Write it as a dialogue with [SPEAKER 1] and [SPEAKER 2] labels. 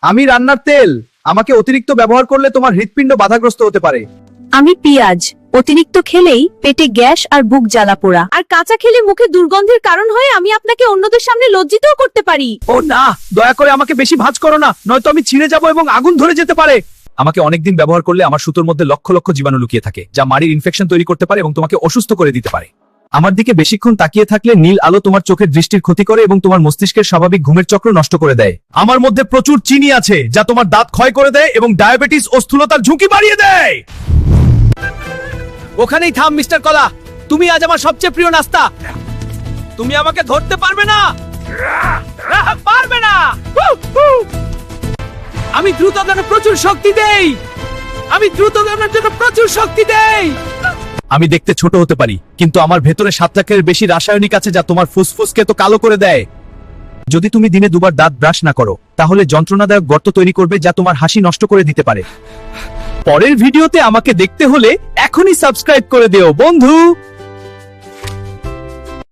[SPEAKER 1] আমি রান্নার তেল। আমাকে অতিরিক্ত ব্যবহার করলে তোমার হৃৎপিণ্ড বাধাগ্রস্ত হতে পারে।
[SPEAKER 2] আমি পেঁয়াজ। অতিরিক্ত খেলেই পেটে গ্যাস আর বুক জ্বালা পোড়া। আর কাঁচা খেলে মুখে দুর্গন্ধের কারণ হয়ে আমি আপনাকে অন্যদের সামনে লজ্জিতও করতে পারি।
[SPEAKER 1] ও না, দয়া করে আমাকে বেশি ভাঁজ করো না, নয়তো আমি ছিঁড়ে যাব এবং আগুন ধরে যেতে পারে। আমাকে অনেকদিন ব্যবহার করলে আমার সুতোর মধ্যে লক্ষ লক্ষ জীবাণু লুকিয়ে থাকে, যা মাড়ির ইনফেকশন তৈরি করতে পারে এবং তোমাকে অসুস্থ করে দিতে পারে। আমার দিকে বেশিক্ষণ তাকিয়ে থাকলে নীল আলো তোমার চোখের দৃষ্টির ক্ষতি করে এবং তোমার মস্তিষ্কের স্বাভাবিক ঘুমের চক্র নষ্ট করে দেয়। আমার মধ্যে প্রচুর চিনি আছে, যা তোমার দাঁত ক্ষয় করে দেয় এবং ডায়াবেটিস ও স্থূলতার ঝুঁকি বাড়িয়ে দেয়। ওখানেই থাম মিস্টার কলা, তুমি আজ আমার সবচেয়ে প্রিয় নাস্তা। তুমি আমাকে ধরতে পারবে না, পারবে না। আমি দ্রুত দৌড়ানোর প্রচুর শক্তি দেই। আমি দেখতে ছোট হতে পারি, কিন্তু আমার ভেতরে 7 লাখের বেশি রাসায়নিক আছে যা তোমার ফুসফুসকে তো কালো করে দেয়। যদি তুমি দিনে 2 বার দাঁত ব্রাশ না করো, তাহলে যন্ত্রণাদায়ক গর্ত তৈরি করবে যা তোমার হাসি নষ্ট করে দিতে পারে। পরের ভিডিওতে আমাকে দেখতে হলে এখনই সাবস্ক্রাইব করে দিও বন্ধু।